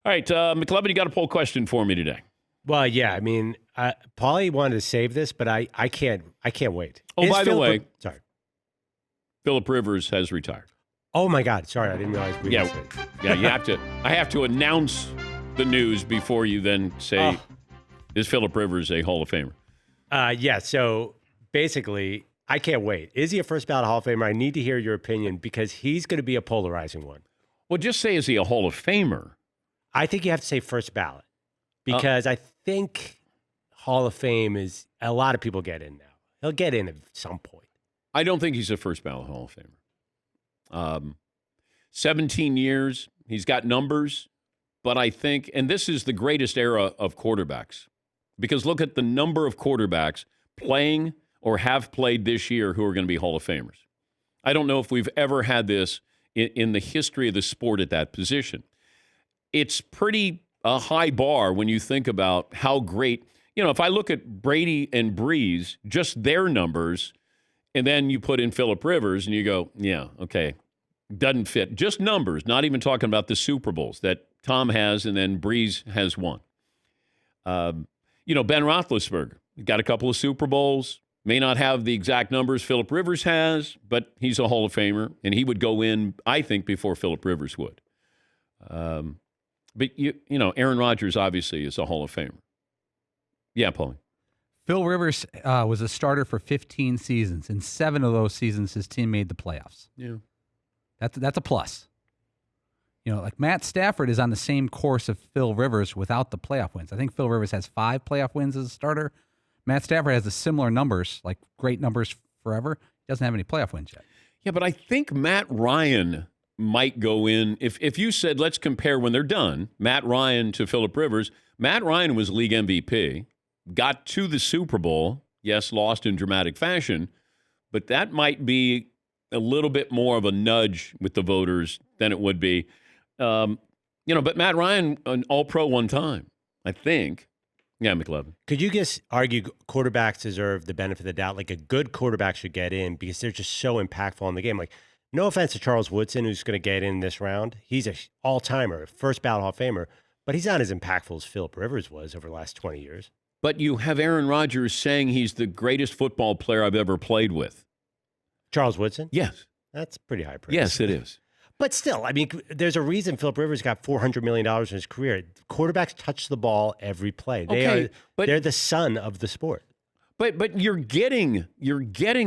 All right, McLevin, you got a poll question for me today. Well, yeah. I mean, Paulie wanted to save this, but I can't wait. Oh, by the way, sorry, Phillip Rivers has retired. Oh my God, sorry, I didn't realize we. Yeah, you have to. I have to announce the news before you then say, "Is Phillip Rivers a Hall of Famer?" Yeah. So basically, I can't wait. Is he a first ballot Hall of Famer? I need to hear your opinion because he's going to be a polarizing one. Well, just say, is he a Hall of Famer? I think you have to say first ballot because I think Hall of Fame is a lot of people get in now. He'll get in at some point. I don't think he's a first ballot Hall of Famer. 17 years, he's got numbers, but I think, and this is the greatest era of quarterbacks, because look at the number of quarterbacks playing or have played this year who are going to be Hall of Famers. I don't know if we've ever had this in the history of the sport at that position. It's pretty a high bar when you think about how great, if I look at Brady and Breeze, just their numbers, and then you put in Phillip Rivers and you go, yeah, okay, doesn't fit. Just numbers, not even talking about the Super Bowls that Tom has and then Breeze has won. Ben Roethlisberger got a couple of Super Bowls, may not have the exact numbers Phillip Rivers has, but he's a Hall of Famer, and he would go in, I think, before Phillip Rivers would. But, Aaron Rodgers obviously is a Hall of Famer. Yeah, Paulie. Phil Rivers was a starter for 15 seasons. In 7 of those seasons, his team made the playoffs. Yeah. That's a plus. Like Matt Stafford is on the same course of Phil Rivers without the playoff wins. I think Phil Rivers has 5 playoff wins as a starter. Matt Stafford has the similar numbers, like great numbers forever. He doesn't have any playoff wins yet. Yeah, but I think Matt Ryan might go in. If you said, let's compare when they're done, Matt Ryan to Phillip Rivers, Matt Ryan was league MVP, got to the Super Bowl, yes, lost in dramatic fashion, but that might be a little bit more of a nudge with the voters than it would be. But Matt Ryan, an All-Pro one time, I think. Yeah, McLevin. Could you just argue quarterbacks deserve the benefit of the doubt? Like a good quarterback should get in because they're just so impactful in the game. Like, no offense to Charles Woodson, who's going to get in this round. He's an all-timer, first ballot Hall of Famer, but he's not as impactful as Phillip Rivers was over the last 20 years. But you have Aaron Rodgers saying he's the greatest football player I've ever played with. Charles Woodson? Yes. That's pretty high praise. Yes, it is. But still, I mean, there's a reason Phillip Rivers got $400 million in his career. Quarterbacks touch the ball every play. They're the sun of the sport. But you're getting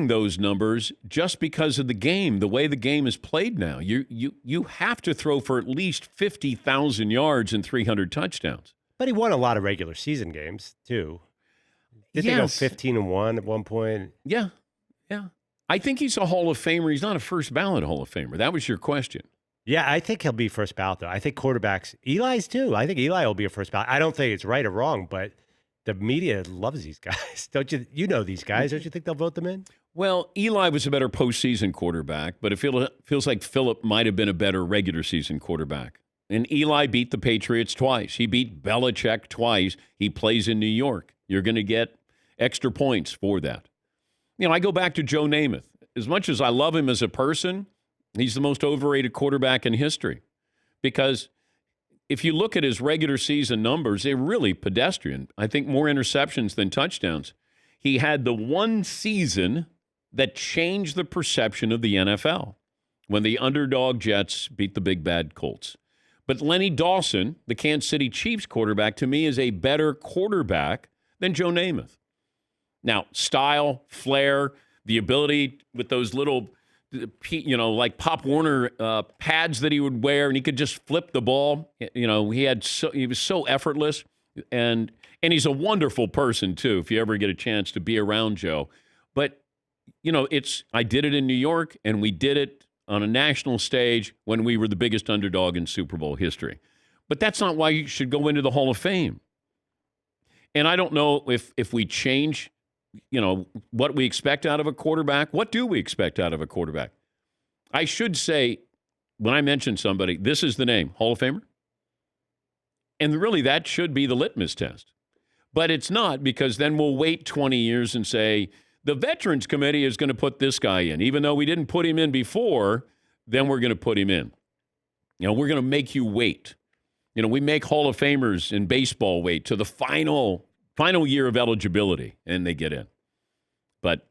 those numbers just because of the game, the way the game is played now. You have to throw for at least 50,000 yards and 300 touchdowns. But he won a lot of regular season games too. Did they go 15-1 at one point? Yeah. I think he's a Hall of Famer. He's not a first ballot Hall of Famer. That was your question. Yeah, I think he'll be first ballot though. I think quarterbacks, Eli's too. I think Eli will be a first ballot. I don't think it's right or wrong, but the media loves these guys. Don't you? You know these guys. Don't you think they'll vote them in? Well, Eli was a better postseason quarterback, but it feels like Phillip might have been a better regular season quarterback. And Eli beat the Patriots twice. He beat Belichick twice. He plays in New York. You're going to get extra points for that. I go back to Joe Namath. As much as I love him as a person, he's the most overrated quarterback in history because if you look at his regular season numbers, they're really pedestrian. I think more interceptions than touchdowns. He had the one season that changed the perception of the NFL when the underdog Jets beat the big bad Colts. But Lenny Dawson, the Kansas City Chiefs quarterback, to me is a better quarterback than Joe Namath. Now, style, flair, the ability with those little like Pop Warner pads that he would wear, and he could just flip the ball. He was so effortless, and he's a wonderful person too. If you ever get a chance to be around Joe, but I did it in New York, and we did it on a national stage when we were the biggest underdog in Super Bowl history. But that's not why you should go into the Hall of Fame. And I don't know if we change what we expect out of a quarterback. What do we expect out of a quarterback? I should say, when I mention somebody, this is the name, Hall of Famer. And really, that should be the litmus test. But it's not, because then we'll wait 20 years and say, the Veterans Committee is going to put this guy in. Even though we didn't put him in before, then we're going to put him in. We're going to make you wait. We make Hall of Famers in baseball wait to the final year of eligibility, and they get in. But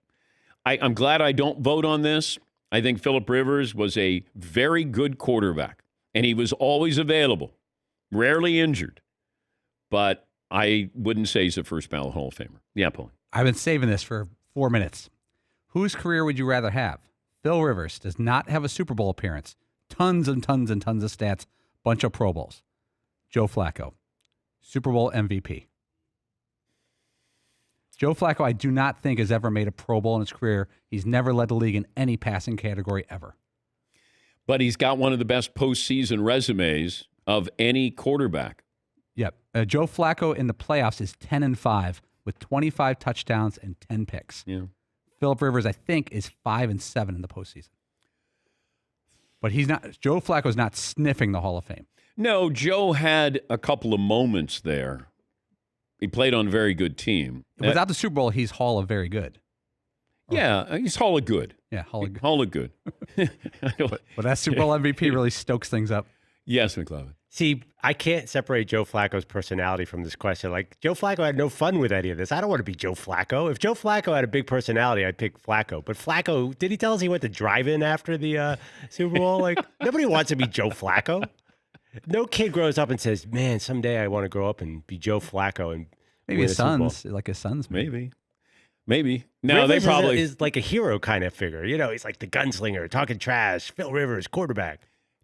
I'm glad I don't vote on this. I think Phillip Rivers was a very good quarterback, and he was always available, rarely injured. But I wouldn't say he's a first ballot Hall of Famer. Yeah, Paul. I've been saving this for 4 minutes. Whose career would you rather have? Phil Rivers does not have a Super Bowl appearance. Tons and tons and tons of stats. Bunch of Pro Bowls. Joe Flacco, Super Bowl MVP. Joe Flacco, I do not think has ever made a Pro Bowl in his career. He's never led the league in any passing category ever. But he's got one of the best postseason resumes of any quarterback. Yep. Joe Flacco in the playoffs is 10-5 with 25 touchdowns and 10 picks. Yeah. Phillip Rivers, I think, is 5-7 in the postseason. But he's not. Joe Flacco's not sniffing the Hall of Fame. No, Joe had a couple of moments there. He played on a very good team. Without the Super Bowl, he's Hall of Very Good. Yeah, he's Hall of Good. Yeah, Hall of Good. Hall of Good. But that Super Bowl MVP really stokes things up. Yes, McLovin. See, I can't separate Joe Flacco's personality from this question. Like, Joe Flacco had no fun with any of this. I don't want to be Joe Flacco. If Joe Flacco had a big personality, I'd pick Flacco. But Flacco, did he tell us he went to drive-in after the Super Bowl? Like, nobody wants to be Joe Flacco. No kid grows up and says, man, someday I want to grow up and be Joe Flacco. And maybe his sons, like his sons. Maybe. No, Rivers they probably is like a hero kind of figure. He's like the gunslinger, talking trash. Phil Rivers, quarterback.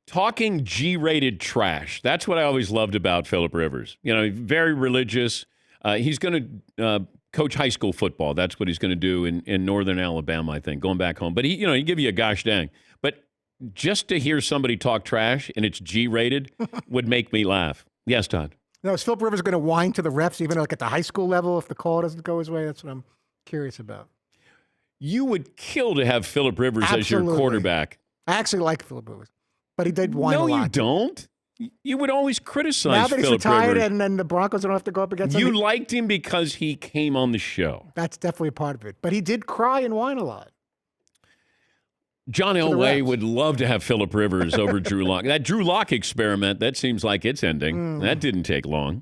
talking G-rated trash. That's what I always loved about Phillip Rivers. Very religious. He's going to coach high school football. That's what he's going to do in northern Alabama, I think, going back home. But he give you a gosh dang. But just to hear somebody talk trash and it's G-rated would make me laugh. Yes, Todd. No, is Phillip Rivers going to whine to the refs, even like at the high school level, if the call doesn't go his way? That's what I'm curious about. You would kill to have Phillip Rivers as your quarterback. I actually like Phillip Rivers, but he did whine a lot. No, you don't. You would always criticize now that he's Phillip retired Rivers. and then the Broncos don't have to go up against him. You liked him because he came on the show. That's definitely a part of it. But he did cry and whine a lot. John Elway would love to have Phillip Rivers over Drew Lock. That Drew Lock experiment, that seems like it's ending. That didn't take long.